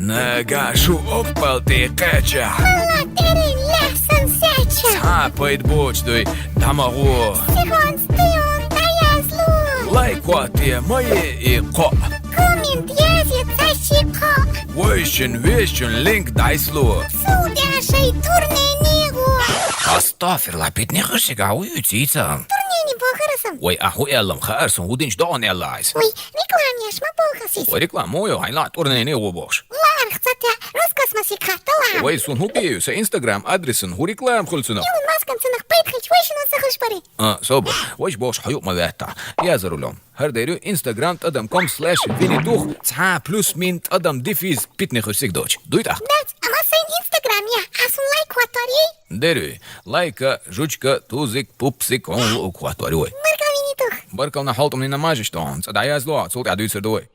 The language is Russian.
نقاشو أقبل قاچا مادرین لحسن سچه Цапает бочтой дамагу Сигонстион таязлу Лайквати мои и ко Комент язит сащипа Вещен линк дайслу Судяшей турненигу Астафирла питнехашига уютица Турнени бохарасам Ой, ахуэллам харсон удинч дон эллайс Ой, рекламяш ма бохасис Ой, рекламую, хайла турнени убош Ларх цатя раскосмаси катала Ой, сун хупиюса инстаграм адресын ху реклам хулцунов Илон Маскан цинах пейтхич вайшинан сахашбари صبر واش بوش حيوق مذاتا يا زرولهم هرديرو انستغرام تدم.com/винитух ца плюс мин тадам дефис питне хусик доч дуйта Дать, ама сайн инстаграм я асун лайк ватори дерю лайка жучка тузик пупсик он лукваторой Марка винитух баркална халтом не намажешь то он цада я зло цулт я дуйсер дой